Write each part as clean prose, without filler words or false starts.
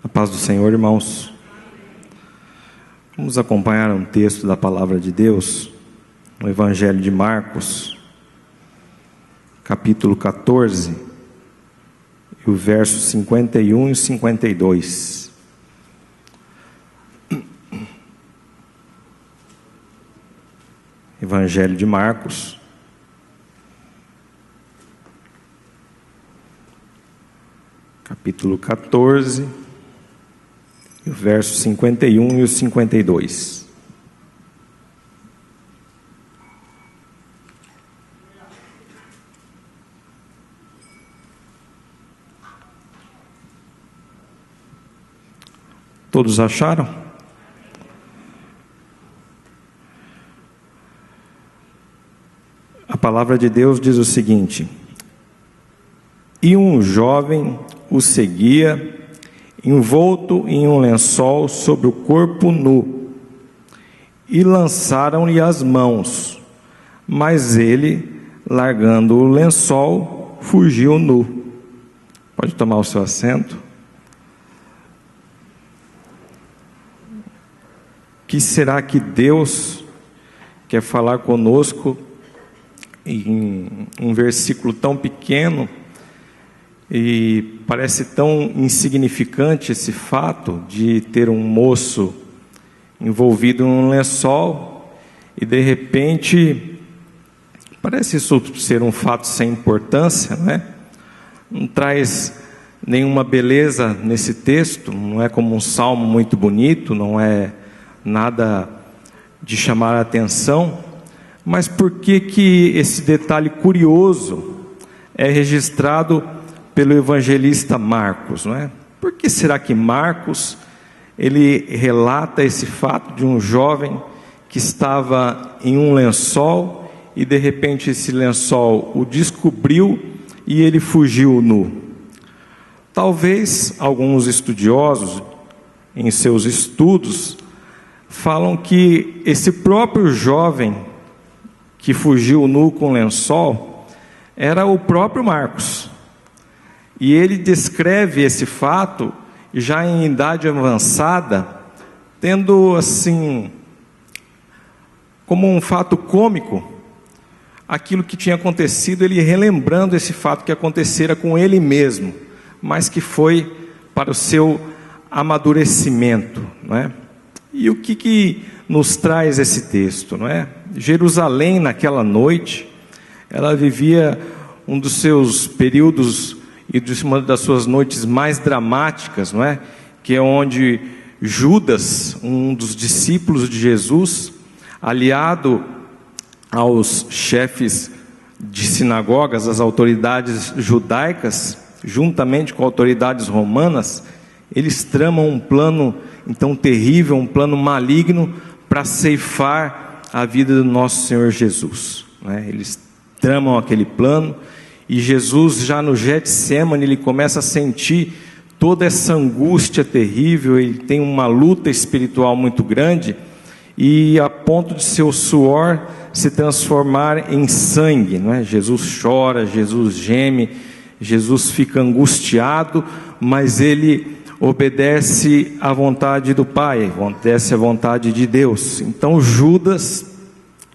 A paz do Senhor, irmãos. Vamos acompanhar um texto da palavra de Deus, no Evangelho de Marcos, capítulo 14, e o verso 51 e 52. Evangelho de Marcos, capítulo 14, o verso 51 e o 52. Todos acharam? A palavra de Deus diz o seguinte: e um jovem o seguia, envolto em um lençol sobre o corpo nu, e lançaram-lhe as mãos, mas ele, largando o lençol, fugiu nu. Pode tomar o seu assento. O que será que Deus quer falar conosco em um versículo tão pequeno? E parece tão insignificante esse fato de ter um moço envolvido em um lençol e de repente parece isso ser um fato sem importância, não é? Não traz nenhuma beleza nesse texto, não é como um salmo muito bonito, não é nada de chamar a atenção, mas por que esse detalhe curioso é registrado pelo evangelista Marcos, não é? Por que será que Marcos ele relata esse fato de um jovem que estava em um lençol e de repente esse lençol o descobriu e ele fugiu nu? Talvez alguns estudiosos em seus estudos falam que esse próprio jovem que fugiu nu com lençol era o próprio Marcos. E ele descreve esse fato já em idade avançada, tendo assim, como um fato cômico, aquilo que tinha acontecido, ele relembrando esse fato que acontecera com ele mesmo, mas que foi para o seu amadurecimento, não é? E o que nos traz esse texto, não é? Jerusalém, naquela noite, ela vivia um dos seus períodos e de uma das suas noites mais dramáticas, não é? Que é onde Judas, um dos discípulos de Jesus, aliado aos chefes de sinagogas, às autoridades judaicas, juntamente com autoridades romanas, eles tramam um plano então terrível, um plano maligno para ceifar a vida do nosso Senhor Jesus, não é? Eles tramam aquele plano. E Jesus, já no Getsêmani, ele começa a sentir toda essa angústia terrível, ele tem uma luta espiritual muito grande, e a ponto de seu suor se transformar em sangue, não é? Jesus chora, Jesus geme, Jesus fica angustiado, mas ele obedece à vontade do Pai, obedece à vontade de Deus. Então Judas,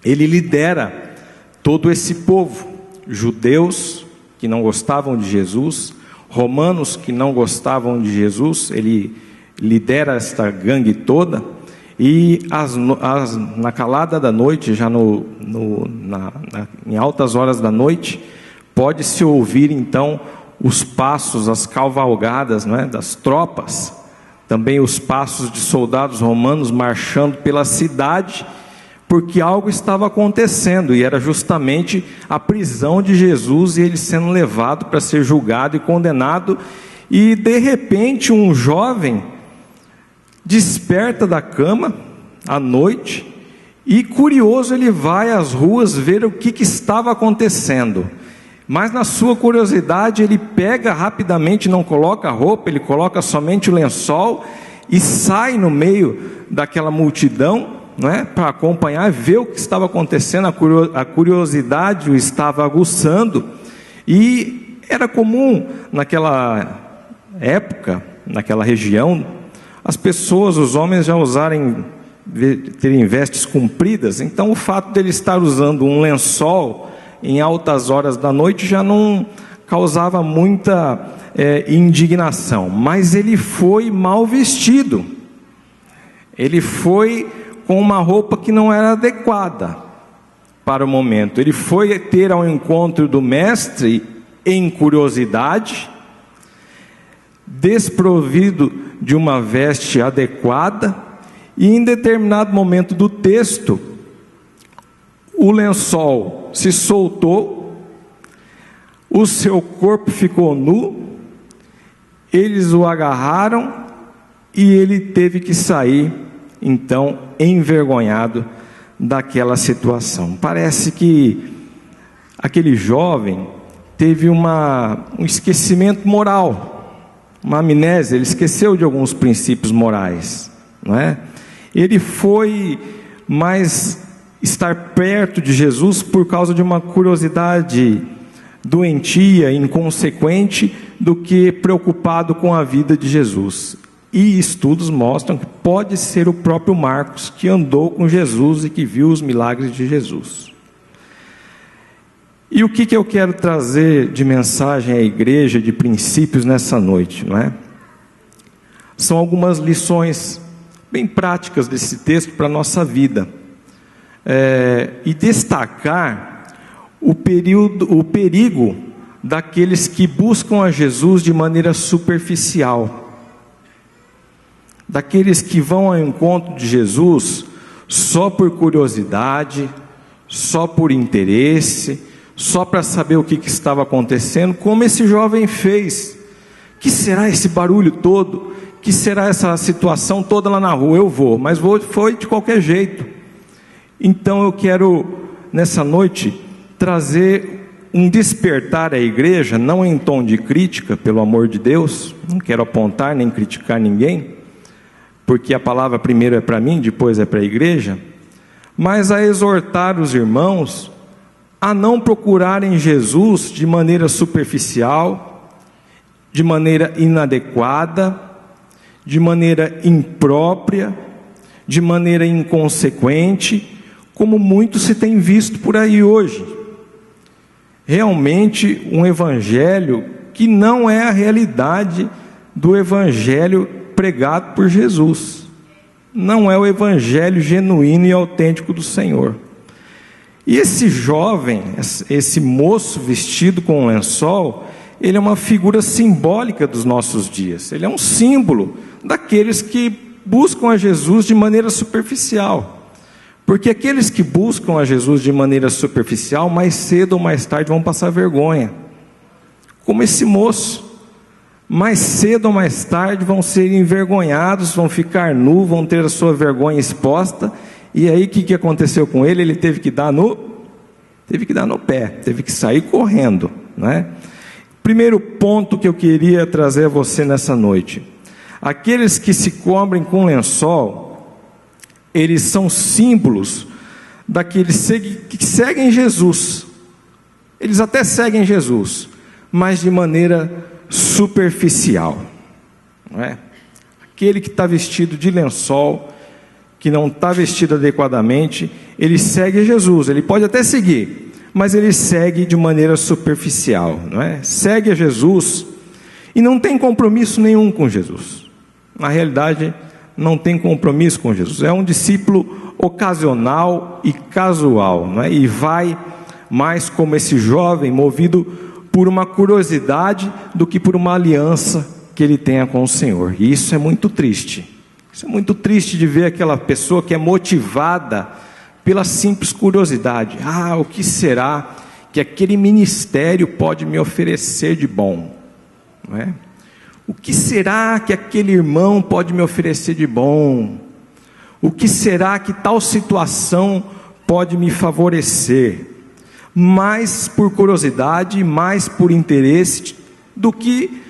ele lidera todo esse povo, judeus que não gostavam de Jesus, romanos que não gostavam de Jesus, ele lidera esta gangue toda, e na calada da noite, já em altas horas da noite, pode-se ouvir então os passos, as cavalgadas, não é, das tropas, também os passos de soldados romanos marchando pela cidade, porque algo estava acontecendo, e era justamente a prisão de Jesus, e ele sendo levado para ser julgado e condenado. E de repente um jovem desperta da cama à noite, e curioso ele vai às ruas ver o que estava acontecendo. Mas na sua curiosidade ele pega rapidamente, não coloca roupa, ele coloca somente o lençol e sai no meio daquela multidão, não é? Para acompanhar, ver o que estava acontecendo. A curiosidade o estava aguçando, e era comum naquela época naquela região, as pessoas, os homens já terem vestes compridas, então o fato dele estar usando um lençol em altas horas da noite já não causava muita indignação, mas ele foi mal vestido, ele foi com uma roupa que não era adequada para o momento, ele foi ter ao encontro do mestre em curiosidade, desprovido de uma veste adequada, e em determinado momento do texto, o lençol se soltou, o seu corpo ficou nu, eles o agarraram e ele teve que sair, então, envergonhado daquela situação. Parece que aquele jovem teve um esquecimento moral, uma amnésia, ele esqueceu de alguns princípios morais, não é? Ele foi mais estar perto de Jesus por causa de uma curiosidade doentia, inconsequente, do que preocupado com a vida de Jesus. E estudos mostram que pode ser o próprio Marcos, que andou com Jesus e que viu os milagres de Jesus. E o que eu quero trazer de mensagem à igreja, de princípios nessa noite, não é? São algumas lições bem práticas desse texto para a nossa vida. E destacar o perigo daqueles que buscam a Jesus de maneira superficial, daqueles que vão ao encontro de Jesus só por curiosidade, só por interesse, só para saber o que estava acontecendo, como esse jovem fez. Que será esse barulho todo? Que será essa situação toda lá na rua? Eu vou, mas foi de qualquer jeito. Então eu quero, nessa noite, trazer um despertar à igreja, não em tom de crítica, pelo amor de Deus, não quero apontar nem criticar ninguém, porque a palavra primeiro é para mim, depois é para a igreja, mas a exortar os irmãos a não procurarem Jesus de maneira superficial, de maneira inadequada, de maneira imprópria, de maneira inconsequente, como muito se tem visto por aí hoje. Realmente um evangelho que não é a realidade do evangelho pregado por Jesus. Não é o evangelho genuíno e autêntico do Senhor. E esse jovem, esse moço vestido com um lençol, ele é uma figura simbólica dos nossos dias. Ele é um símbolo daqueles que buscam a Jesus de maneira superficial. Porque aqueles que buscam a Jesus de maneira superficial, mais cedo ou mais tarde vão passar vergonha. Como esse moço, mais cedo ou mais tarde vão ser envergonhados, vão ficar nus, vão ter a sua vergonha exposta. E aí o que aconteceu com ele? Ele teve que dar no pé, teve que sair correndo, né? Primeiro ponto que eu queria trazer a você nessa noite: aqueles que se cobrem com lençol, eles são símbolos daqueles que seguem Jesus. Eles até seguem Jesus, mas de maneira superficial, não é? Aquele que está vestido de lençol, que não está vestido adequadamente, ele segue Jesus. Ele pode até seguir, mas ele segue de maneira superficial, não é? Segue a Jesus e não tem compromisso nenhum com Jesus. Na realidade, não tem compromisso com Jesus. É um discípulo ocasional e casual, não é? E vai mais como esse jovem, movido por uma curiosidade do que por uma aliança que ele tenha com o Senhor. E isso é muito triste. Isso é muito triste de ver aquela pessoa que é motivada pela simples curiosidade. O que será que aquele ministério pode me oferecer de bom? Não é? O que será que aquele irmão pode me oferecer de bom? O que será que tal situação pode me favorecer? Mais por curiosidade, mais por interesse, do que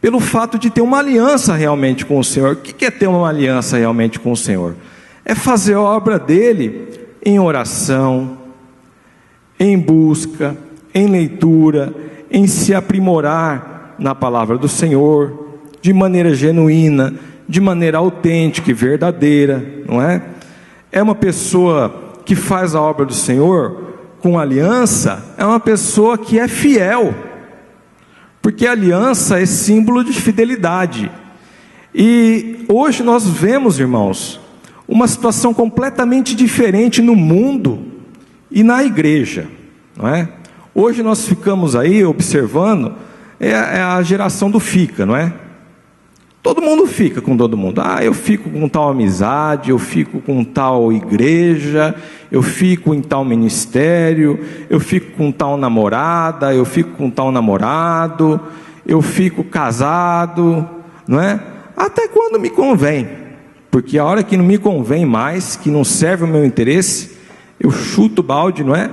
pelo fato de ter uma aliança realmente com o Senhor. O que é ter uma aliança realmente com o Senhor? É fazer a obra dele em oração, em busca, em leitura, em se aprimorar na palavra do Senhor, de maneira genuína, de maneira autêntica e verdadeira, não é? É uma pessoa que faz a obra do Senhor com aliança, é uma pessoa que é fiel, porque a aliança é símbolo de fidelidade. E hoje nós vemos, irmãos, uma situação completamente diferente no mundo e na igreja, não é? Hoje nós ficamos aí observando, é a geração do fica, não é? Todo mundo fica com todo mundo. Eu fico com tal amizade, eu fico com tal igreja, eu fico em tal ministério, eu fico com tal namorada, eu fico com tal namorado, eu fico casado, não é? Até quando me convém, porque a hora que não me convém mais, que não serve o meu interesse, eu chuto o balde, não é?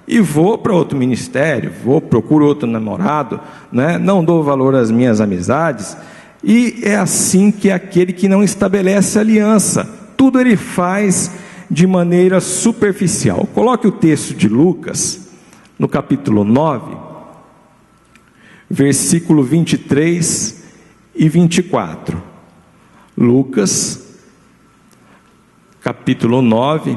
E vou para outro ministério, procuro outro namorado, não é? Não dou valor às minhas amizades. E é assim que aquele que não estabelece aliança, tudo ele faz de maneira superficial. Coloque o texto de Lucas, no capítulo 9, versículo 23 e 24. Lucas, capítulo 9,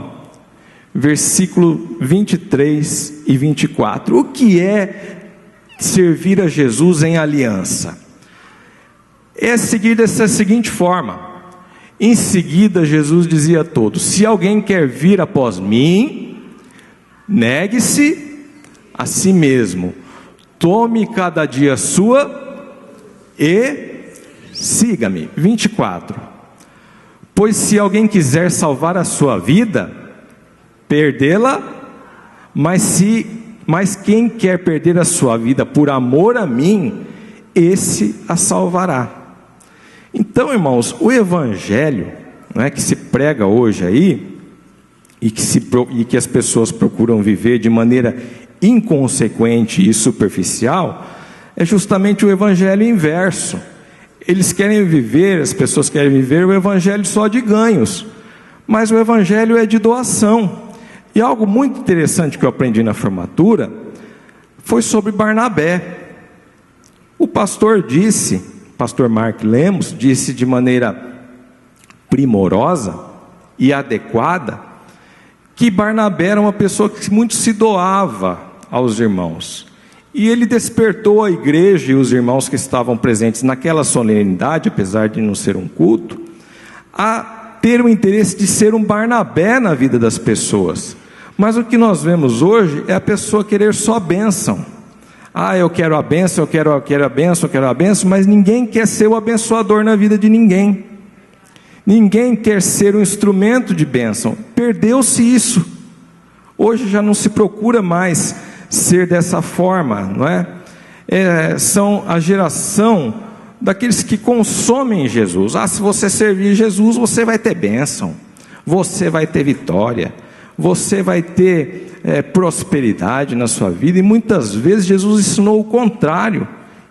versículo 23 e 24. O que é servir a Jesus em aliança? É seguir dessa seguinte forma. Em seguida, Jesus dizia a todos: se alguém quer vir após mim, negue-se a si mesmo, tome cada dia a sua e siga-me. 24. Pois se alguém quiser salvar a sua vida, perdê-la, mas quem quer perder a sua vida por amor a mim, esse a salvará. Então, irmãos, o evangelho, não é, que se prega hoje aí, e que as pessoas procuram viver de maneira inconsequente e superficial, é justamente o evangelho inverso. Eles querem viver, as pessoas querem viver o evangelho só de ganhos, mas o evangelho é de doação. E algo muito interessante que eu aprendi na formatura foi sobre Barnabé. O pastor Mark Lemos disse de maneira primorosa e adequada que Barnabé era uma pessoa que muito se doava aos irmãos, e ele despertou a igreja e os irmãos que estavam presentes naquela solenidade, apesar de não ser um culto, a ter o interesse de ser um Barnabé na vida das pessoas. Mas o que nós vemos hoje é a pessoa querer só bênção. Eu quero a bênção, eu quero a bênção, eu quero a bênção, mas ninguém quer ser o abençoador na vida de ninguém. Ninguém quer ser um instrumento de bênção. Perdeu-se isso. Hoje já não se procura mais ser dessa forma, não é? São a geração daqueles que consomem Jesus. Se você servir Jesus, você vai ter bênção, você vai ter vitória, você vai ter prosperidade na sua vida. E muitas vezes Jesus ensinou o contrário,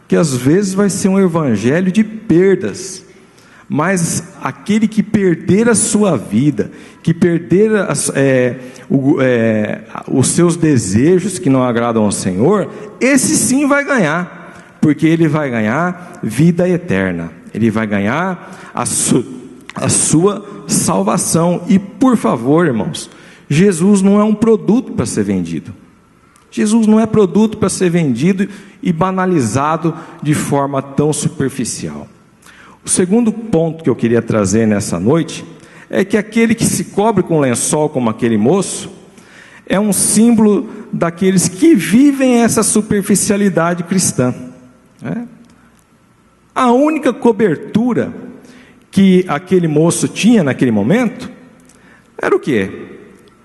que às vezes vai ser um evangelho de perdas. Mas aquele que perder a sua vida, que perder os seus desejos que não agradam ao Senhor, esse sim vai ganhar, porque ele vai ganhar vida eterna, ele vai ganhar a sua salvação. E por favor, irmãos, Jesus não é um produto para ser vendido. Jesus não é produto para ser vendido e banalizado de forma tão superficial. O segundo ponto que eu queria trazer nessa noite é que aquele que se cobre com lençol como aquele moço é um símbolo daqueles que vivem essa superficialidade cristã. A única cobertura que aquele moço tinha naquele momento era o quê?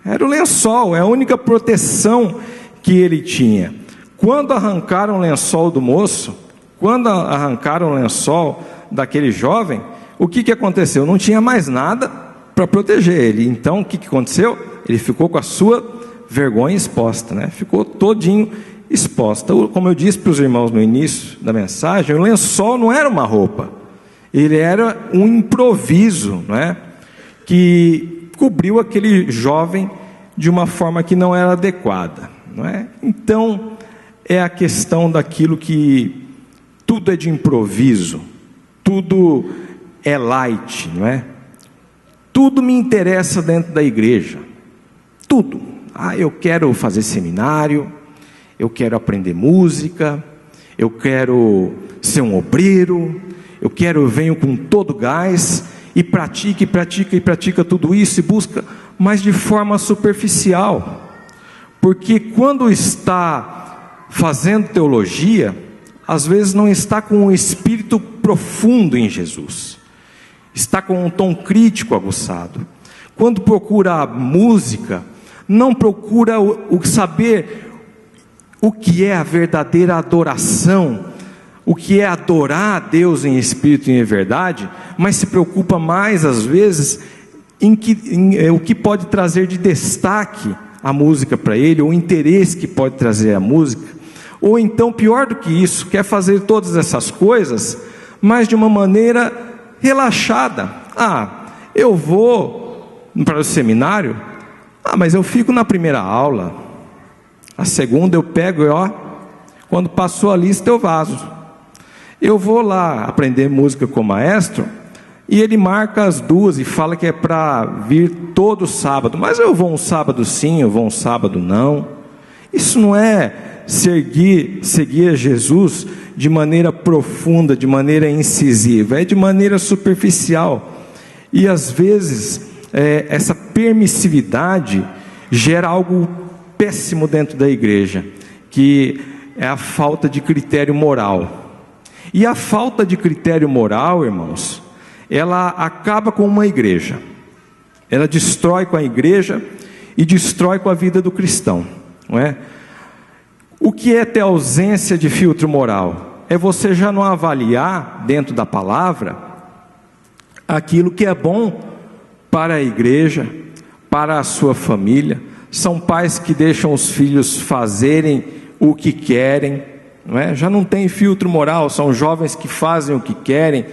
Era o lençol, é a única proteção que ele tinha. Quando arrancaram o lençol do moço, quando arrancaram o lençol daquele jovem, o que aconteceu? Não tinha mais nada para proteger ele. Então o que aconteceu? Ele ficou com a sua vergonha exposta, ficou todinho exposta. Como eu disse para os irmãos no início da mensagem, o lençol não era uma roupa, ele era um improviso, que cobriu aquele jovem de uma forma que não era adequada, Então é a questão daquilo que tudo é de improviso, tudo é light, não é? Tudo me interessa dentro da igreja, tudo. Eu quero fazer seminário, eu quero aprender música, eu quero ser um obreiro, eu venho com todo gás e pratica tudo isso e busca, mas de forma superficial, porque quando está fazendo teologia, às vezes não está com um espírito profundo em Jesus, está com um tom crítico aguçado. Quando procura a música, não procura saber o que é a verdadeira adoração, o que é adorar a Deus em espírito e em verdade, mas se preocupa mais às vezes em o que pode trazer de destaque a música para ele, ou o interesse que pode trazer a música, ou então pior do que isso, quer fazer todas essas coisas, mas de uma maneira relaxada. Eu vou para o seminário, mas eu fico na primeira aula, a segunda eu pego e quando passou a lista eu vazo. Eu vou lá aprender música com o maestro, e ele marca as 2 e fala que é para vir todo sábado, mas eu vou um sábado sim, eu vou um sábado não. Isso não é seguir a Jesus de maneira profunda, de maneira incisiva, é de maneira superficial. E às vezes essa permissividade gera algo péssimo dentro da igreja, que é a falta de critério moral. E a falta de critério moral, irmãos, ela acaba com uma igreja, ela destrói com a igreja e destrói com a vida do cristão, não é? O que é ter ausência de filtro moral? É você já não avaliar dentro da palavra aquilo que é bom para a igreja, para a sua família. São pais que deixam os filhos fazerem o que querem, não é? Já não tem filtro moral, são jovens que fazem o que querem,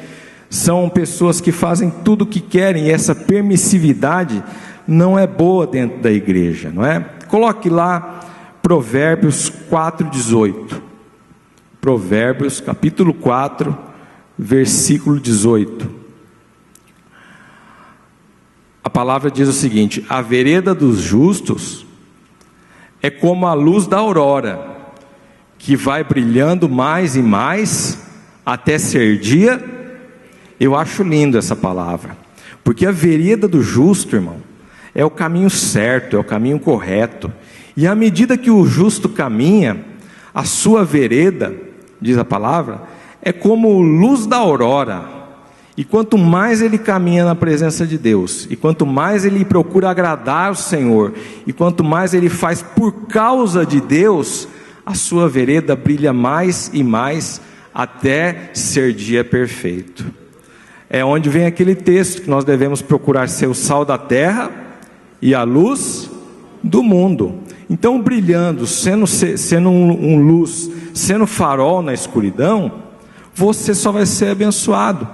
são pessoas que fazem tudo o que querem, e essa permissividade não é boa dentro da igreja, não é? Coloque lá Provérbios 4:18, Provérbios capítulo 4, versículo 18. A palavra diz o seguinte: a vereda dos justos é como a luz da aurora, que vai brilhando mais e mais até ser dia. Eu acho lindo essa palavra, porque a vereda do justo, irmão, é o caminho certo, é o caminho correto, e à medida que o justo caminha, a sua vereda, diz a palavra, é como luz da aurora. E quanto mais ele caminha na presença de Deus, e quanto mais ele procura agradar o Senhor, e quanto mais ele faz por causa de Deus, a sua vereda brilha mais e mais até ser dia perfeito. É onde vem aquele texto que nós devemos procurar ser o sal da terra e a luz do mundo. Então, brilhando, sendo luz, sendo farol na escuridão, você só vai ser abençoado,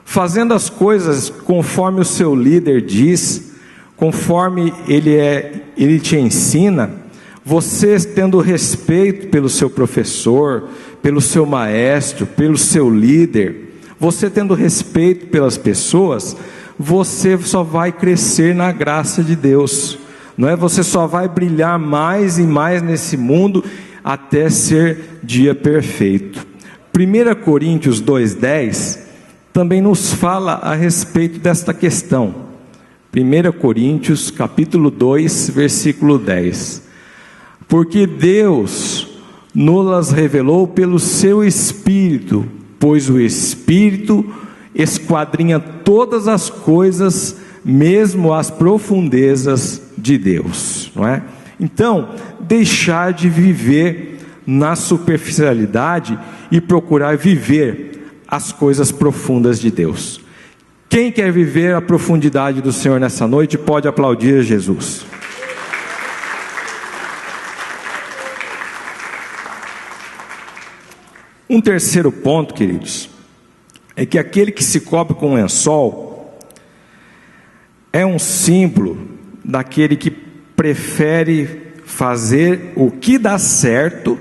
fazendo as coisas conforme o seu líder diz, conforme ele te ensina. Você tendo respeito pelo seu professor, pelo seu maestro, pelo seu líder, você tendo respeito pelas pessoas, você só vai crescer na graça de Deus, não é? Você só vai brilhar mais e mais nesse mundo até ser dia perfeito. 1 Coríntios 2:10 também nos fala a respeito desta questão. 1 Coríntios capítulo 2, versículo 10. Porque Deus nos revelou pelo seu Espírito, pois o Espírito esquadrinha todas as coisas, mesmo as profundezas de Deus, não é? Então, deixar de viver na superficialidade e procurar viver as coisas profundas de Deus. Quem quer viver a profundidade do Senhor nessa noite, pode aplaudir a Jesus. Um terceiro ponto, queridos, é que aquele que se cobre com um lençol é um símbolo daquele que prefere fazer o que dá certo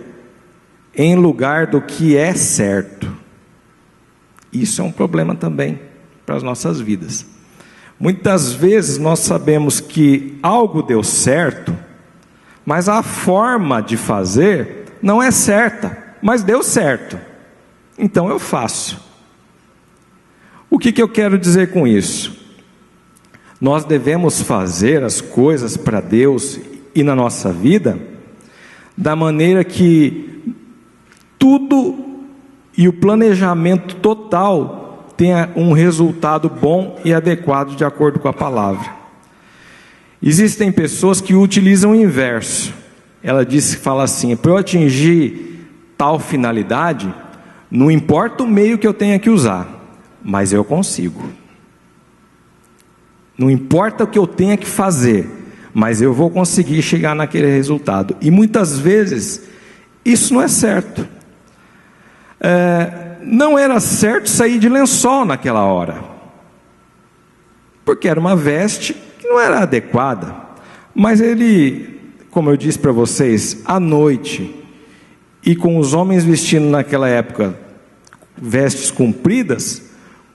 em lugar do que é certo. Isso é um problema também para as nossas vidas. Muitas vezes nós sabemos que algo deu certo, mas a forma de fazer não é certa, mas deu certo, então eu faço. O que eu quero dizer com isso? Nós devemos fazer as coisas para Deus e na nossa vida da maneira que tudo e o planejamento total tenha um resultado bom e adequado de acordo com a palavra. Existem pessoas que utilizam o inverso. Ela fala assim: para eu atingir tal finalidade, não importa o meio que eu tenha que usar, mas eu consigo. Não importa o que eu tenha que fazer, mas eu vou conseguir chegar naquele resultado. E muitas vezes isso não é certo. Não era certo sair de lençol naquela hora, porque era uma veste que não era adequada. Mas ele, como eu disse para vocês, à noite, e com os homens vestindo naquela época vestes compridas,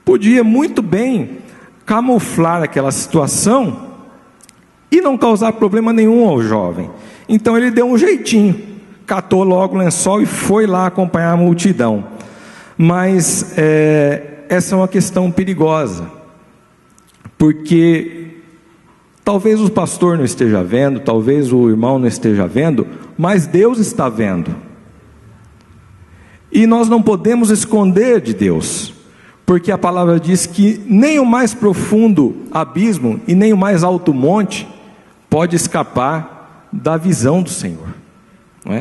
podia muito bem camuflar aquela situação e não causar problema nenhum ao jovem. Então ele deu um jeitinho, catou logo o lençol e foi lá acompanhar a multidão. Mas essa é uma questão perigosa, porque talvez o pastor não esteja vendo, talvez o irmão não esteja vendo, mas Deus está vendo. E nós não podemos esconder de Deus, porque a palavra diz que nem o mais profundo abismo e nem o mais alto monte pode escapar da visão do Senhor.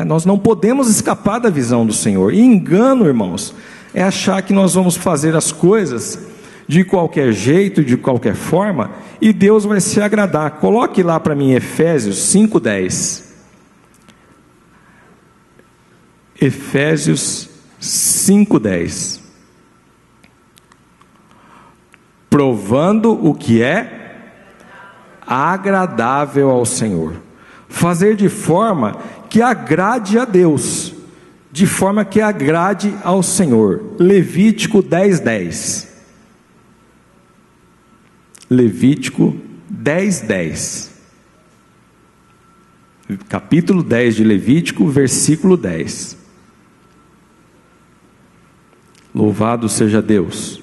Nós não podemos escapar da visão do Senhor. E engano, irmãos, é achar que nós vamos fazer as coisas de qualquer jeito, de qualquer forma, e Deus vai se agradar. Coloque lá para mim Efésios 5:10. Efésios 5:10. Provando o que é agradável ao Senhor. Fazer de forma que agrade a Deus, de forma que agrade ao Senhor. Levítico 10:10. Levítico 10:10. Capítulo 10 de Levítico, versículo 10. Louvado seja Deus.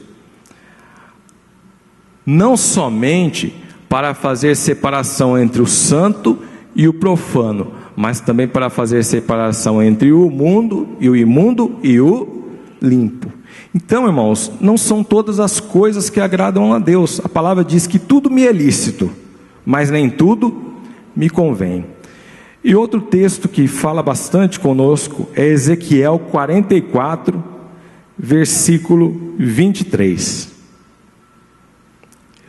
Não somente para fazer separação entre o santo e o profano, mas também para fazer separação entre o mundo e o imundo e o limpo. Então, irmãos, não são todas as coisas que agradam a Deus. A palavra diz que tudo me é lícito, mas nem tudo me convém. E outro texto que fala bastante conosco é Ezequiel 44, versículo 23.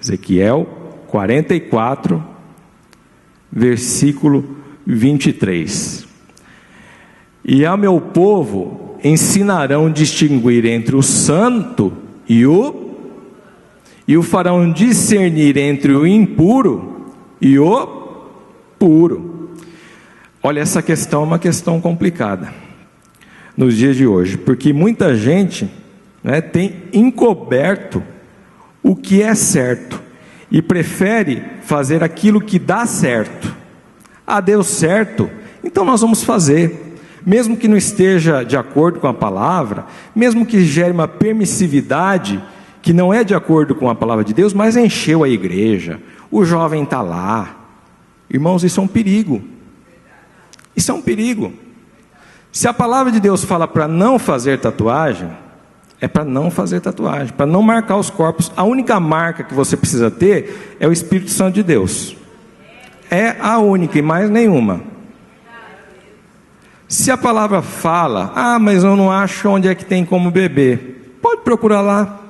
Ezequiel 44, versículo 23. E a meu povo ensinarão distinguir entre o santo e o farão discernir entre o impuro e o puro. Olha, essa questão é uma questão complicada nos dias de hoje, porque muita gente tem encoberto o que é certo e prefere fazer aquilo que dá certo. Deu certo, então nós vamos fazer, mesmo que não esteja de acordo com a palavra, mesmo que gere uma permissividade que não é de acordo com a palavra de Deus, mas encheu a igreja, o jovem está lá. Irmãos, isso é um perigo. Isso é um perigo. Se a palavra de Deus fala para não fazer tatuagem, é para não fazer tatuagem, para não marcar os corpos. A única marca que você precisa ter é o Espírito Santo de Deus. É a única e mais nenhuma. Se a palavra fala, mas eu não acho onde é que tem como beber, pode procurar lá.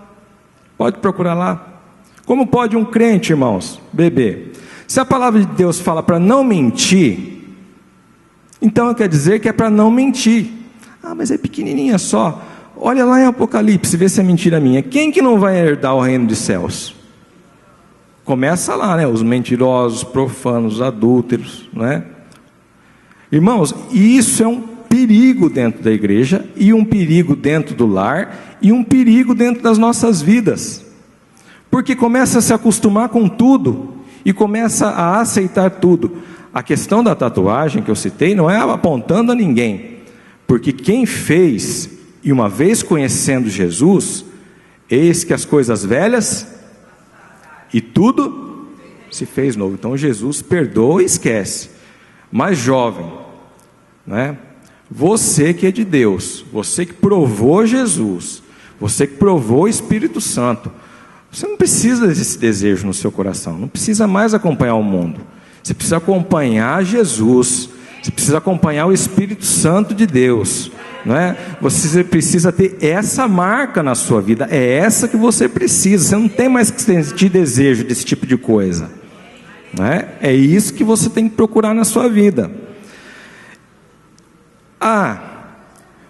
Pode procurar lá. Como pode um crente, irmãos, beber? Se a palavra de Deus fala para não mentir, então quer dizer que é para não mentir. Mas é pequenininha só. Olha lá em Apocalipse, vê se é mentira minha. Quem que não vai herdar o reino dos céus? Começa lá, os mentirosos, profanos, adúlteros, Irmãos, isso é um perigo dentro da igreja, e um perigo dentro do lar, e um perigo dentro das nossas vidas, porque começa a se acostumar com tudo, e começa a aceitar tudo. A questão da tatuagem que eu citei, não é apontando a ninguém, porque quem fez, e uma vez conhecendo Jesus, eis que as coisas velhas, e tudo se fez novo. Então Jesus perdoa e esquece. Mas jovem, né? Você que é de Deus, você que provou Jesus, você que provou o Espírito Santo, você não precisa desse desejo no seu coração, não precisa mais acompanhar o mundo, você precisa acompanhar Jesus, você precisa acompanhar o Espírito Santo de Deus, não é? Você precisa ter essa marca na sua vida, é essa que você precisa, você não tem mais que sentir desejo desse tipo de coisa, não é? É isso que você tem que procurar na sua vida.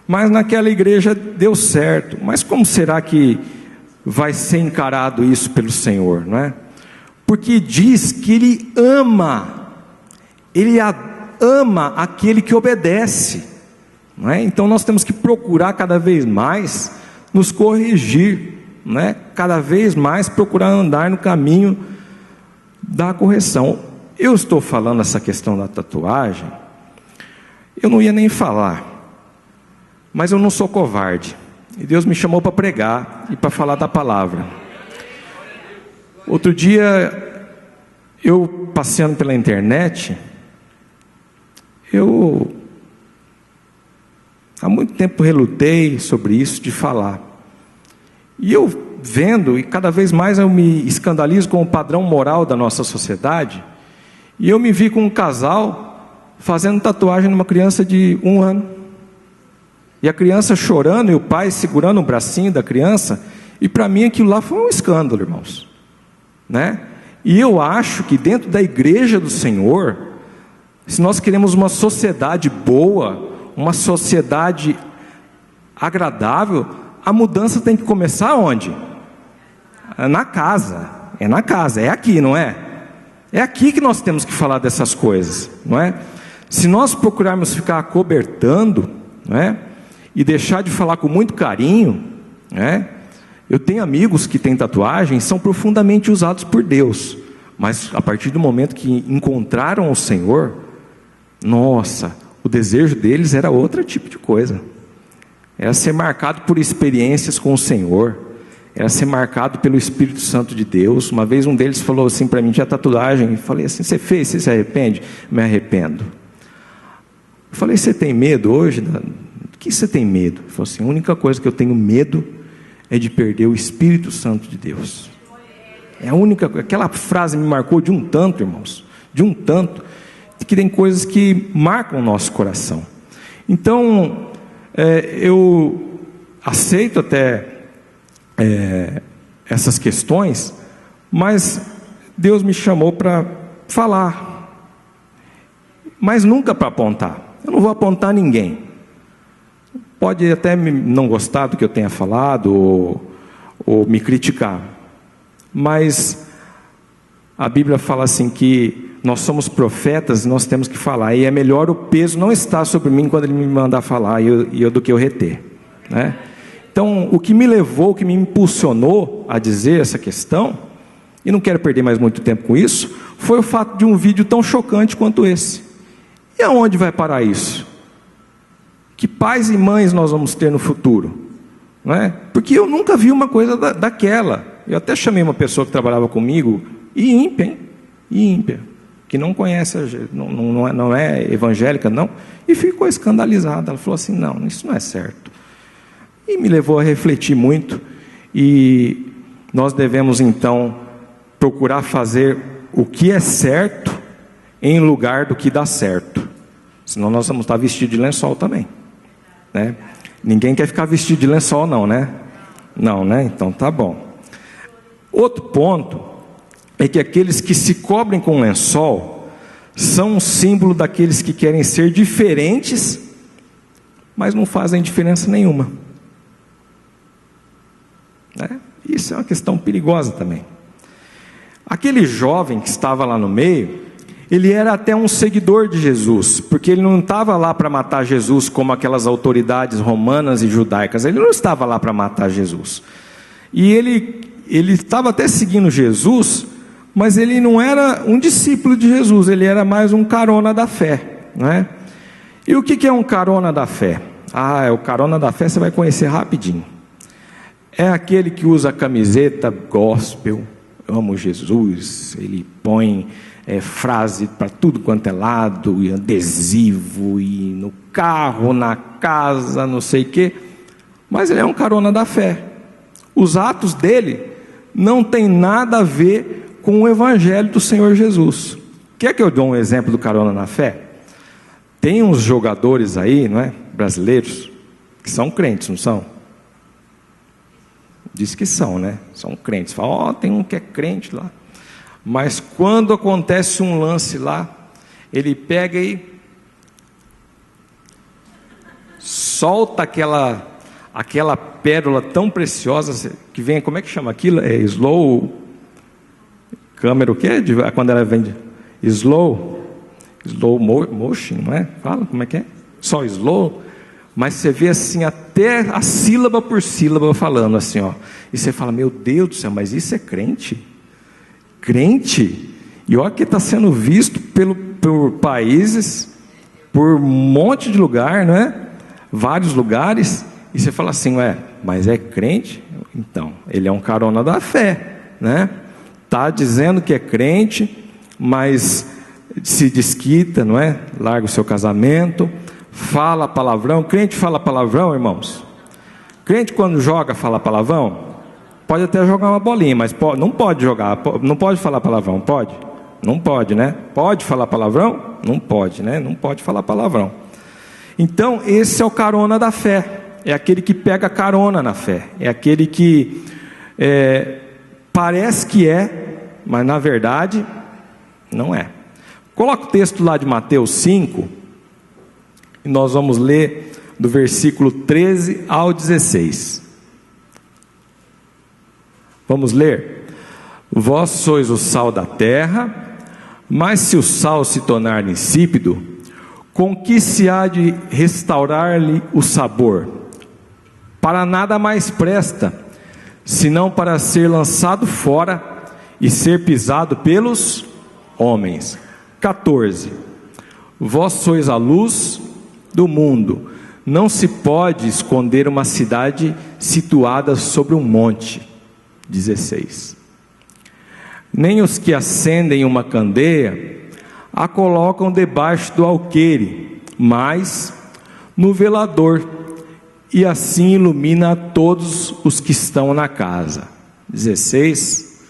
Mas naquela igreja deu certo, mas como será que vai ser encarado isso pelo Senhor, não é? Porque diz que Ele ama aquele que obedece, não é? Então nós temos que procurar cada vez mais nos corrigir, não é? Cada vez mais procurar andar no caminho da correção. Eu estou falando essa questão da tatuagem, eu não ia nem falar, mas eu não sou covarde, e Deus me chamou para pregar e para falar da palavra. Outro dia, eu passeando pela internet, eu há muito tempo relutei sobre isso de falar, e eu vendo, e cada vez mais eu me escandalizo com o padrão moral da nossa sociedade, e eu me vi com um casal fazendo tatuagem numa criança de 1 ano, e a criança chorando, e o pai segurando o bracinho da criança, e para mim aquilo lá foi um escândalo, irmãos, né? E eu acho que dentro da igreja do Senhor, se nós queremos uma sociedade boa, uma sociedade agradável, a mudança tem que começar onde? Na casa, é aqui, não é? É aqui que nós temos que falar dessas coisas, não é? Se nós procurarmos ficar acobertando, não é? E deixar de falar com muito carinho, né? Eu tenho amigos que têm tatuagem, são profundamente usados por Deus, mas a partir do momento que encontraram o Senhor, nossa, o desejo deles era outro tipo de coisa, era ser marcado por experiências com o Senhor, era ser marcado pelo Espírito Santo de Deus. Uma vez um deles falou assim para mim, tinha tatuagem, e falei assim, você fez, você se arrepende? Me arrependo. Eu falei, você tem medo hoje? Do que você tem medo? Ele falou assim, a única coisa que eu tenho medo é de perder o Espírito Santo de Deus. É a única coisa. Aquela frase me marcou de um tanto, irmãos, de um tanto, que tem coisas que marcam o nosso coração. Então, eu aceito até essas questões, mas Deus me chamou para falar, mas nunca para apontar. Eu não vou apontar ninguém. Pode até não gostar do que eu tenha falado, ou me criticar, mas a Bíblia fala assim que nós somos profetas e nós temos que falar, e é melhor o peso não estar sobre mim quando Ele me mandar falar, do que eu reter, né? Então, o que me levou, o que me impulsionou a dizer essa questão, e não quero perder mais muito tempo com isso, foi o fato de um vídeo tão chocante quanto esse. E aonde vai parar isso? Que pais e mães nós vamos ter no futuro, não é? Porque eu nunca vi uma coisa daquela. Eu até chamei uma pessoa que trabalhava comigo, ímpia, que não conhece, não é evangélica, não, e ficou escandalizada. Ela falou assim, não, isso não é certo. E me levou a refletir muito, e nós devemos então procurar fazer o que é certo em lugar do que dá certo, senão nós vamos estar vestidos de lençol também, né? Ninguém quer ficar vestido de lençol não, né? Não, né? Então tá bom. Outro ponto é que aqueles que se cobrem com lençol são um símbolo daqueles que querem ser diferentes, mas não fazem diferença nenhuma, né? Isso é uma questão perigosa também. Aquele jovem que estava lá no meio, ele era até um seguidor de Jesus, porque ele não estava lá para matar Jesus como aquelas autoridades romanas e judaicas. Ele não estava lá para matar Jesus. E ele estava até seguindo Jesus, mas ele não era um discípulo de Jesus, ele era mais um carona da fé, não é? E o que é um carona da fé? O carona da fé você vai conhecer rapidinho. É aquele que usa a camiseta gospel, amo Jesus, ele põe frase para tudo quanto é lado, e adesivo, e no carro, na casa, não sei o quê, mas ele é um carona da fé. Os atos dele não tem nada a ver com o evangelho do Senhor Jesus. Quer que eu dê um exemplo do carona na fé? Tem uns jogadores aí, não é, brasileiros, que são crentes, não são? Diz que são, né? São crentes. Fala, tem um que é crente lá. Mas quando acontece um lance lá, ele pega e solta aquela pérola tão preciosa que vem, como é que chama aquilo? É slow câmera, o quê? Quando ela vem slow motion, não é? Fala, como é que é? Só slow, mas você vê assim até a sílaba por sílaba falando assim, ó. E você fala, meu Deus do céu, mas isso é crente? Crente? E olha que está sendo visto por países, por um monte de lugar, não é? Vários lugares, e você fala assim, mas é crente? Então, ele é um carona da fé, né? Está dizendo que é crente, mas se desquita, não é? Larga o seu casamento, fala palavrão. Crente fala palavrão, irmãos? Crente quando joga fala palavrão? Pode até jogar uma bolinha, mas não pode jogar, não pode falar palavrão, pode? Não pode, né? Pode falar palavrão? Não pode, né? Não pode falar palavrão. Então, esse é o carona da fé, é aquele que pega carona na fé, é aquele que parece que mas na verdade não é. Coloca o texto lá de Mateus 5, e nós vamos ler do versículo 13 ao 16. Vamos ler. Vós sois o sal da terra, mas se o sal se tornar insípido, com que se há de restaurar-lhe o sabor? Para nada mais presta, senão para ser lançado fora e ser pisado pelos homens. 14. Vós sois a luz do mundo. Não se pode esconder uma cidade situada sobre um monte. 16. Nem os que acendem uma candeia a colocam debaixo do alqueire, mas no velador, e assim ilumina a todos os que estão na casa. 16.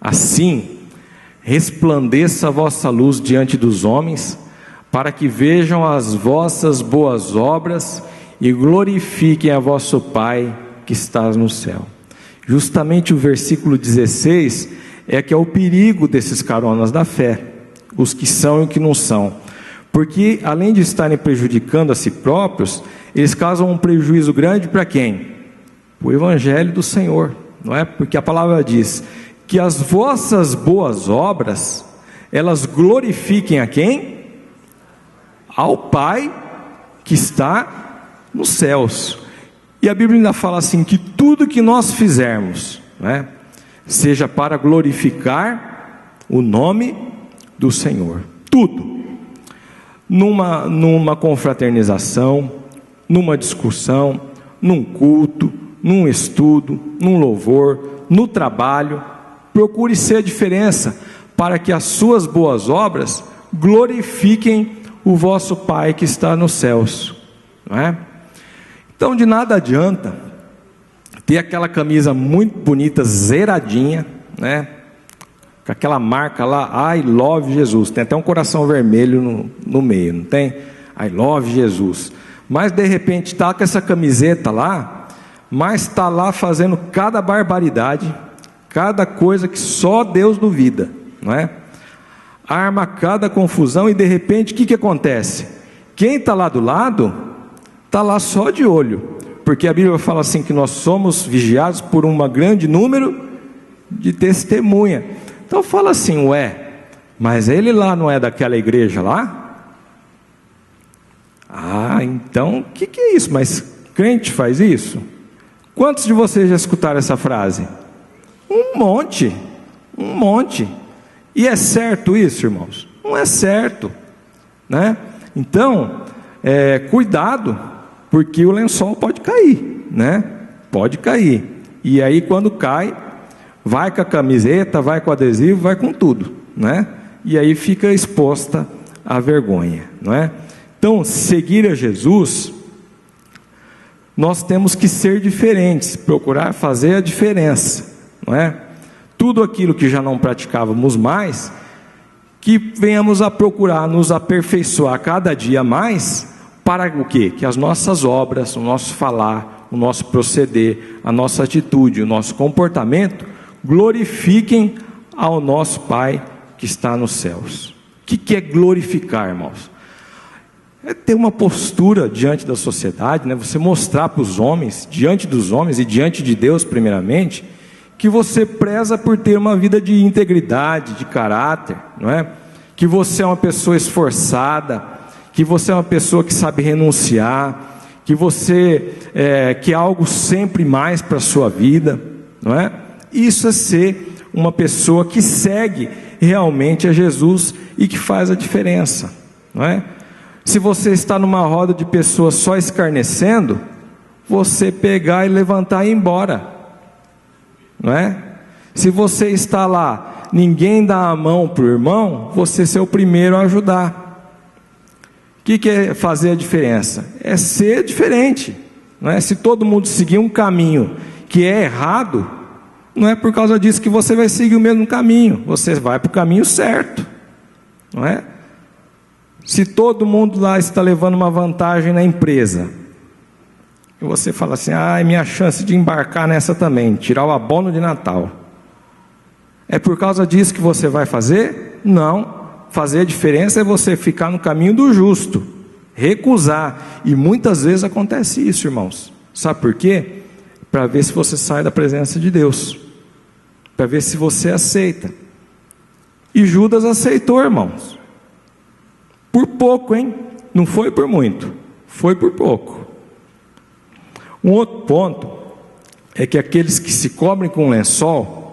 Assim resplandeça a vossa luz diante dos homens, para que vejam as vossas boas obras e glorifiquem a vosso Pai que está no céu. Justamente o versículo 16 é o perigo desses caronas da fé, os que são e os que não são, porque além de estarem prejudicando a si próprios, eles causam um prejuízo grande para quem? O evangelho do Senhor, não é? Porque a palavra diz que as vossas boas obras, elas glorifiquem a quem? Ao Pai que está nos céus. E a Bíblia ainda fala assim, que tudo que nós fizermos, né, seja para glorificar o nome do Senhor. Tudo. Numa confraternização, numa discussão, num culto, num estudo, num louvor, no trabalho, procure ser a diferença, para que as suas boas obras glorifiquem o vosso Pai que está nos céus, não é? Então de nada adianta ter aquela camisa muito bonita, zeradinha, né? Com aquela marca lá, I love Jesus, tem até um coração vermelho no meio, não tem? I love Jesus. Mas de repente está com essa camiseta lá, mas está lá fazendo cada barbaridade, cada coisa que só Deus duvida, não é? Arma cada confusão, e de repente o que acontece? Quem está lá do lado está lá só de olho, porque a Bíblia fala assim, que nós somos vigiados por um grande número de testemunha. Então fala assim, Mas ele lá não é daquela igreja lá? Ah, então, o que é isso? Mas crente faz isso? Quantos de vocês já escutaram essa frase? Um monte. E é certo isso, irmãos? Não é certo, né? Então, cuidado, porque o lençol pode cair, né? Pode cair. E aí quando cai, vai com a camiseta, vai com o adesivo, vai com tudo, né? E aí fica exposta à vergonha, não é? Então, seguir a Jesus, nós temos que ser diferentes, procurar fazer a diferença, não é? Tudo aquilo que já não praticávamos mais, que venhamos a procurar nos aperfeiçoar cada dia mais, para o quê? Que as nossas obras, o nosso falar, o nosso proceder, a nossa atitude, o nosso comportamento, glorifiquem ao nosso Pai que está nos céus. O que é glorificar, irmãos? É ter uma postura diante da sociedade, né? Você mostrar para os homens, diante dos homens e diante de Deus primeiramente, que você preza por ter uma vida de integridade, de caráter, não é? Que você é uma pessoa esforçada, que você é uma pessoa que sabe renunciar, que você quer algo sempre mais para a sua vida, não é? Isso é ser uma pessoa que segue realmente a Jesus e que faz a diferença, não é? Se você está numa roda de pessoas só escarnecendo, você pegar e levantar e ir embora, não é? Se você está lá, ninguém dá a mão para o irmão, você ser o primeiro a ajudar. O que é fazer a diferença? É ser diferente, não é? Se todo mundo seguir um caminho que é errado, não é por causa disso que você vai seguir o mesmo caminho, você vai para o caminho certo, não é? Se todo mundo lá está levando uma vantagem na empresa, e você fala assim, é minha chance de embarcar nessa também, tirar o abono de Natal. É por causa disso que você vai fazer? Não. Fazer a diferença é você ficar no caminho do justo, recusar. E muitas vezes acontece isso, irmãos. Sabe por quê? Para ver se você sai da presença de Deus, para ver se você aceita. E Judas aceitou, irmãos. Por pouco, hein? Não foi por muito, foi por pouco. Um outro ponto é que aqueles que se cobrem com lençol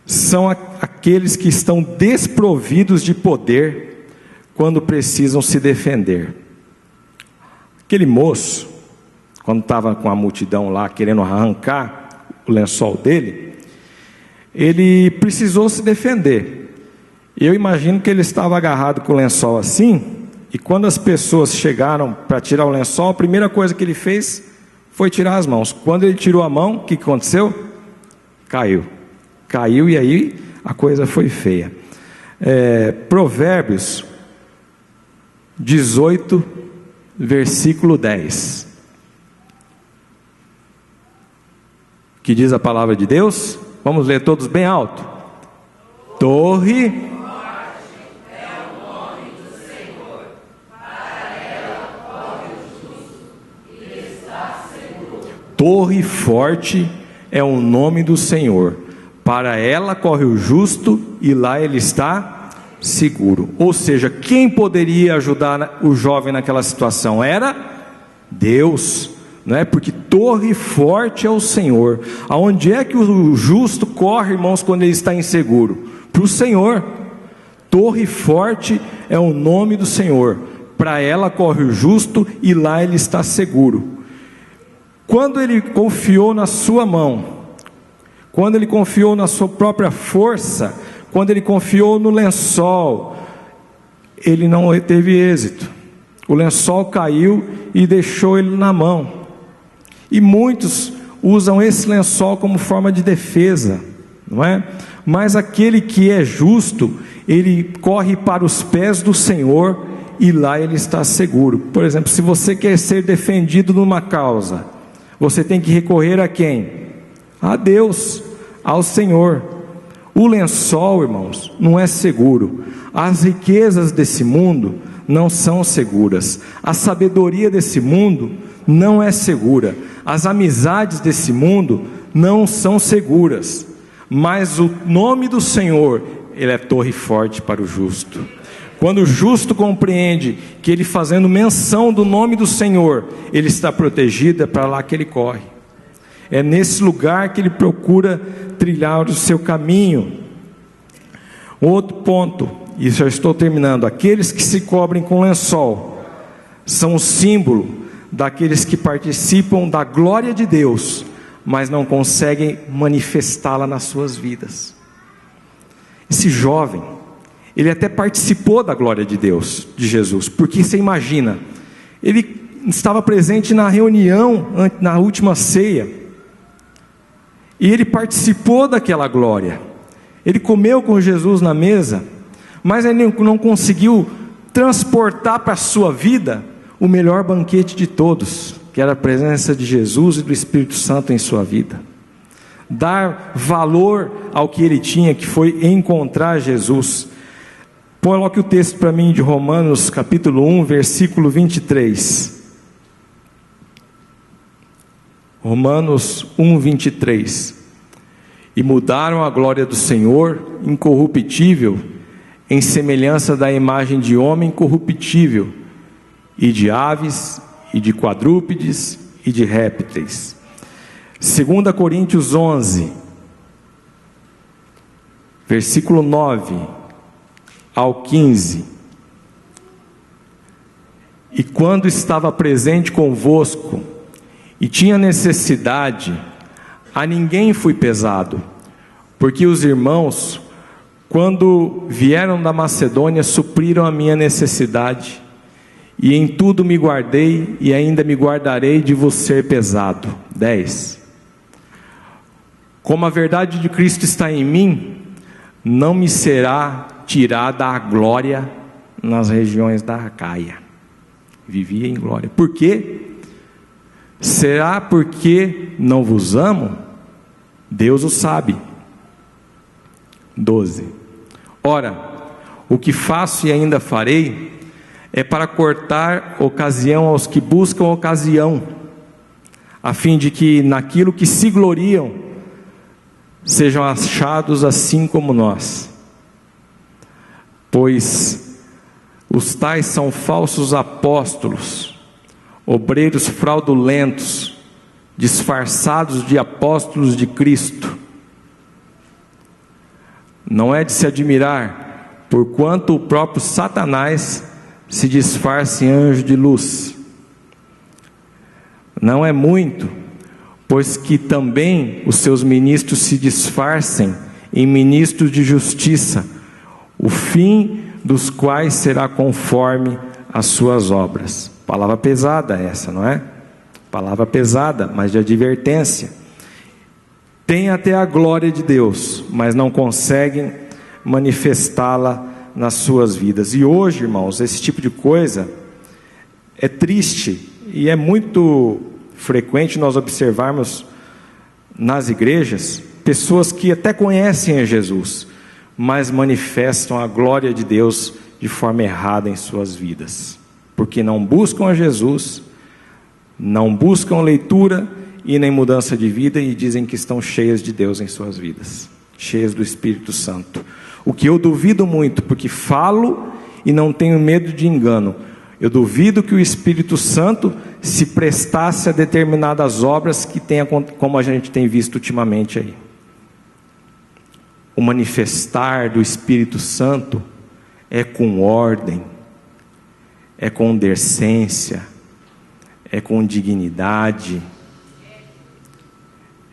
são aqueles que estão desprovidos de poder quando precisam se defender. Aquele moço, quando estava com a multidão lá querendo arrancar o lençol dele, ele precisou se defender. Eu imagino que ele estava agarrado com o lençol assim, e quando as pessoas chegaram para tirar o lençol, a primeira coisa que ele fez foi tirar as mãos. Quando ele tirou a mão, o que aconteceu? Caiu e aí a coisa foi feia. Provérbios 18, versículo 10. Que diz a palavra de Deus? Vamos ler todos bem alto. Torre forte é o nome do Senhor, para ela corre o justo e lá ele está seguro. Ou seja, quem poderia ajudar o jovem naquela situação? Era Deus, não é? Porque torre forte é o Senhor. Aonde é que o justo corre, irmãos, quando ele está inseguro? Para o Senhor. Torre forte é o nome do Senhor, para ela corre o justo e lá ele está seguro. Quando ele confiou na sua mão, quando ele confiou na sua própria força, quando ele confiou no lençol, ele não teve êxito. O lençol caiu e deixou ele na mão. E muitos usam esse lençol como forma de defesa, não é? Mas aquele que é justo, ele corre para os pés do Senhor e lá ele está seguro. Por exemplo, se você quer ser defendido numa causa, você tem que recorrer a quem? A Deus, ao Senhor. O lençol, irmãos, não é seguro. As riquezas desse mundo não são seguras. A sabedoria desse mundo não é segura. As amizades desse mundo não são seguras. Mas o nome do Senhor ele é torre forte para o justo. Quando o justo compreende que ele, fazendo menção do nome do Senhor, ele está protegido, é para lá que ele corre. É nesse lugar que ele procura trilhar o seu caminho. Um outro ponto, e já estou terminando: aqueles que se cobrem com lençol são o símbolo daqueles que participam da glória de Deus, mas não conseguem manifestá-la nas suas vidas. Esse jovem, ele até participou da glória de Deus, de Jesus, porque você imagina, ele estava presente na reunião, na última ceia, e ele participou daquela glória, ele comeu com Jesus na mesa, mas ele não conseguiu transportar para a sua vida o melhor banquete de todos, que era a presença de Jesus e do Espírito Santo em sua vida. Dar valor ao que ele tinha, que foi encontrar Jesus. Coloque o texto para mim de Romanos capítulo 1, versículo 23. Romanos 1, 23. E mudaram a glória do Senhor, incorruptível, em semelhança da imagem de homem corruptível, e de aves, e de quadrúpedes, e de répteis. 2 Coríntios 11, versículo 9 ao 15. E quando estava presente convosco, e tinha necessidade, a ninguém fui pesado, porque os irmãos, quando vieram da Macedônia, supriram a minha necessidade, e em tudo me guardei, e ainda me guardarei de vos ser pesado. 10. Como a verdade de Cristo está em mim, não me será tirada a glória nas regiões da Acaia. Vivia em glória. Por quê? Será porque não vos amo? Deus o sabe. 12. Ora, o que faço e ainda farei, é para cortar ocasião aos que buscam ocasião, a fim de que naquilo que se gloriam, sejam achados assim como nós. Pois os tais são falsos apóstolos, obreiros fraudulentos, disfarçados de apóstolos de Cristo. Não é de se admirar, porquanto o próprio Satanás se disfarça em anjo de luz. Não é muito, pois que também os seus ministros se disfarcem em ministros de justiça, o fim dos quais será conforme as suas obras. Palavra pesada essa, não é? Palavra pesada, mas de advertência. Tem até a glória de Deus, mas não conseguem manifestá-la nas suas vidas. E hoje, irmãos, esse tipo de coisa é triste, e é muito frequente nós observarmos nas igrejas pessoas que até conhecem a Jesus, mas manifestam a glória de Deus de forma errada em suas vidas, porque não buscam a Jesus, não buscam leitura e nem mudança de vida, e dizem que estão cheias de Deus em suas vidas, cheias do Espírito Santo. O que eu duvido muito, porque falo e não tenho medo de engano. Eu duvido que o Espírito Santo se prestasse a determinadas obras que tenha, como a gente tem visto ultimamente aí. O manifestar do Espírito Santo é com ordem, é com decência, é com dignidade,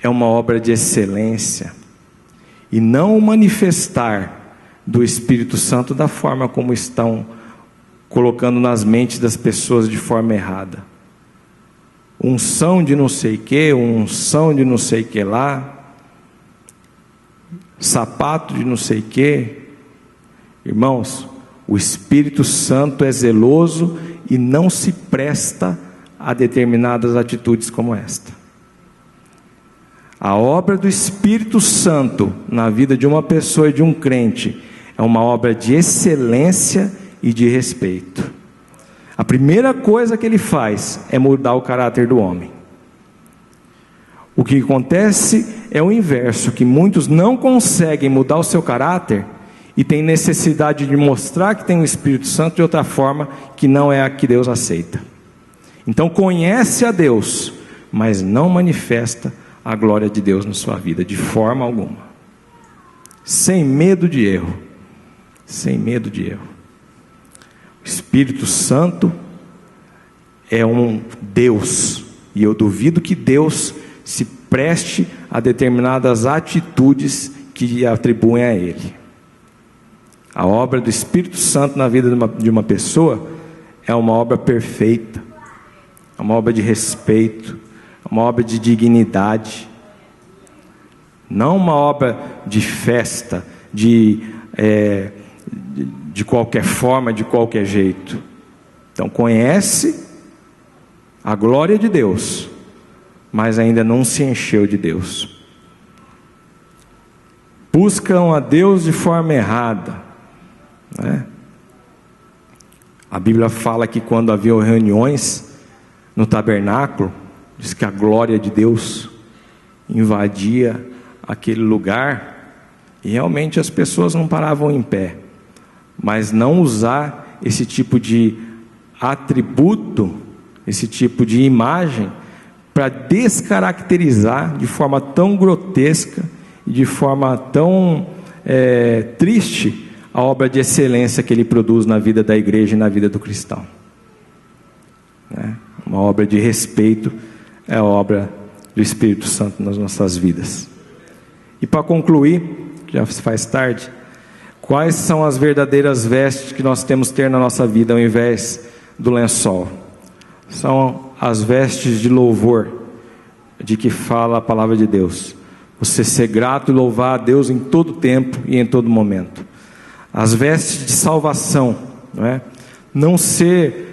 é uma obra de excelência, e não o manifestar do Espírito Santo da forma como estão colocando nas mentes das pessoas de forma errada. Unção de não sei que, unção de não sei que lá, sapato de não sei que. Irmãos, o Espírito Santo é zeloso e não se presta a determinadas atitudes como esta. A obra do Espírito Santo na vida de uma pessoa e de um crente é uma obra de excelência e de respeito. A primeira coisa que ele faz é mudar o caráter do homem. O que acontece é o inverso, que muitos não conseguem mudar o seu caráter e tem necessidade de mostrar que tem o Espírito Santo de outra forma que não é a que Deus aceita. Então conhece a Deus, mas não manifesta a glória de Deus na sua vida de forma alguma. Sem medo de erro. Sem medo de erro. O Espírito Santo é um Deus, e eu duvido que Deus se preste a determinadas atitudes que atribuem a Ele. A obra do Espírito Santo na vida de uma pessoa é uma obra perfeita, é uma obra de respeito, é uma obra de dignidade, não uma obra de festa, de qualquer forma, de qualquer jeito. Então conhece a glória de Deus, mas ainda não se encheu de Deus. Buscam a Deus de forma errada, né? A Bíblia fala que quando havia reuniões no tabernáculo, diz que a glória de Deus invadia aquele lugar, e realmente as pessoas não paravam em pé. Mas não usar esse tipo de atributo, esse tipo de imagem, para descaracterizar de forma tão grotesca e de forma tão triste a obra de excelência que ele produz na vida da igreja e na vida do cristão. Uma obra de respeito é a obra do Espírito Santo nas nossas vidas. E para concluir, já se faz tarde, quais são as verdadeiras vestes que nós temos que ter na nossa vida ao invés do lençol? São as vestes de louvor, de que fala a palavra de Deus. Você ser grato e louvar a Deus em todo tempo e em todo momento. As vestes de salvação, não é? Não ser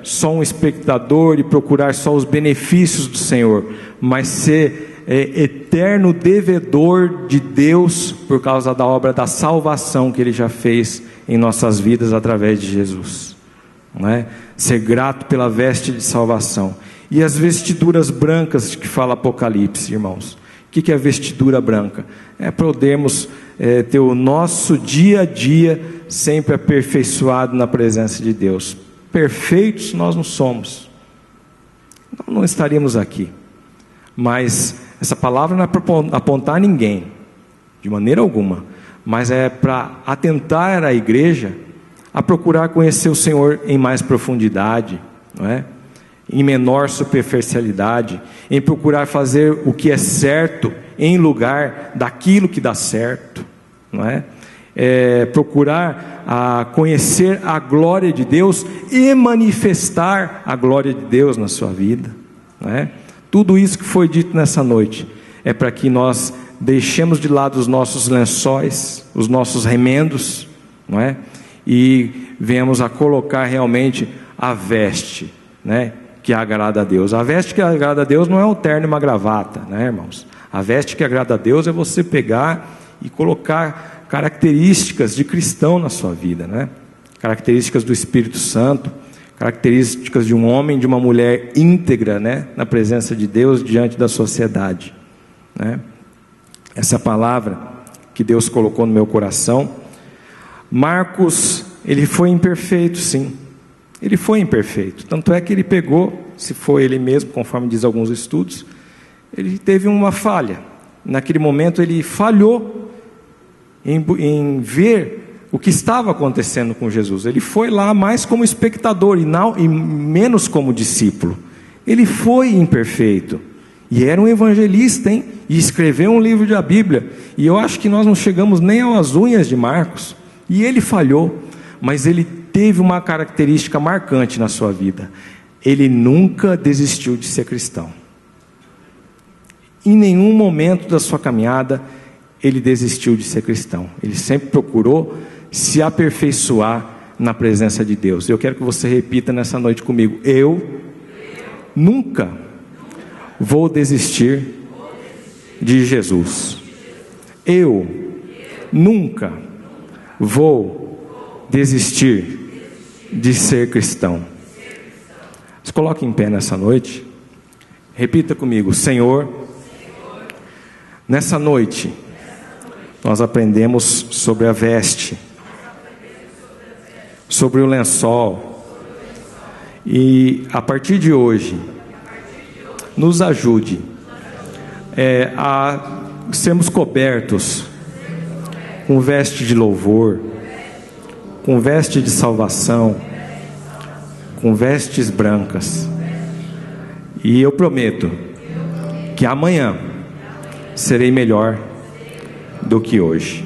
só um espectador e procurar só os benefícios do Senhor, mas ser eterno devedor de Deus por causa da obra da salvação que Ele já fez em nossas vidas através de Jesus, não é? Ser grato pela veste de salvação. E as vestiduras brancas que fala Apocalipse, irmãos. O que é vestidura branca? É podermos ter o nosso dia a dia sempre aperfeiçoado na presença de Deus. Perfeitos nós não somos, não estaríamos aqui. Mas essa palavra não é para apontar ninguém, de maneira alguma, mas é para atentar a igreja a procurar conhecer o Senhor em mais profundidade, não é? Em menor superficialidade, em procurar fazer o que é certo em lugar daquilo que dá certo, não é? Procurar conhecer a glória de Deus e manifestar a glória de Deus na sua vida, não é? Tudo isso que foi dito nessa noite é para que nós deixemos de lado os nossos lençóis, os nossos remendos, não é? E venhamos a colocar realmente a veste, né, que agrada a Deus. A veste que agrada a Deus não é um terno e uma gravata, né, irmãos? A veste que agrada a Deus é você pegar e colocar características de cristão na sua vida, né? Características do Espírito Santo, características de um homem, de uma mulher íntegra, né, na presença de Deus diante da sociedade, né? Essa palavra que Deus colocou no meu coração. Marcos, ele foi imperfeito, sim. Ele foi imperfeito, tanto é que ele pegou, se foi ele mesmo, conforme diz alguns estudos, ele teve uma falha. Naquele momento ele falhou em ver o que estava acontecendo com Jesus. Ele foi lá mais como espectador e menos como discípulo. Ele foi imperfeito, e era um evangelista, hein? E escreveu um livro da Bíblia, e eu acho que nós não chegamos nem às unhas de Marcos, e ele falhou, mas ele teve uma característica marcante na sua vida: ele nunca desistiu de ser cristão. Em nenhum momento da sua caminhada ele desistiu de ser cristão. Ele sempre procurou se aperfeiçoar na presença de Deus. Eu quero que você repita nessa noite comigo: eu nunca vou desistir de Jesus. Eu nunca vou desistir de ser cristão. Se coloque em pé nessa noite. Repita comigo: Senhor, nessa noite nós aprendemos sobre a veste, sobre o lençol. E a partir de hoje, nos ajude a sermos cobertos com veste de louvor, com veste de salvação, com vestes brancas. E eu prometo que amanhã serei melhor do que hoje.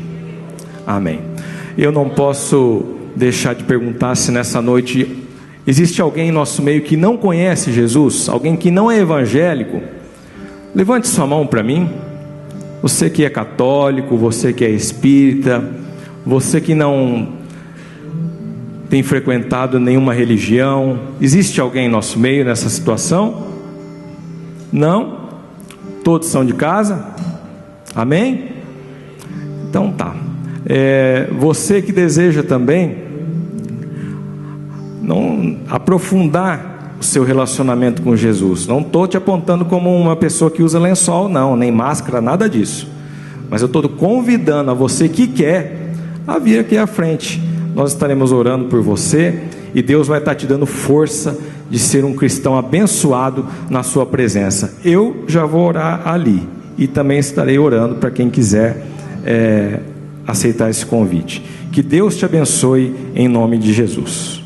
Amém. Eu não posso deixar de perguntar se nessa noite existe alguém em nosso meio que não conhece Jesus, alguém que não é evangélico. Levante sua mão para mim. Você que é católico, você que é espírita, você que não tem frequentado nenhuma religião. Existe alguém em nosso meio nessa situação? Não? Todos são de casa? Amém? Então tá. Você que deseja também não aprofundar o seu relacionamento com Jesus. Não estou te apontando como uma pessoa que usa lençol, não, nem máscara, nada disso. Mas eu estou convidando a você que quer a vir aqui à frente. Nós estaremos orando por você e Deus vai estar te dando força de ser um cristão abençoado na sua presença. Eu já vou orar ali e também estarei orando para quem quiser aceitar esse convite. Que Deus te abençoe em nome de Jesus.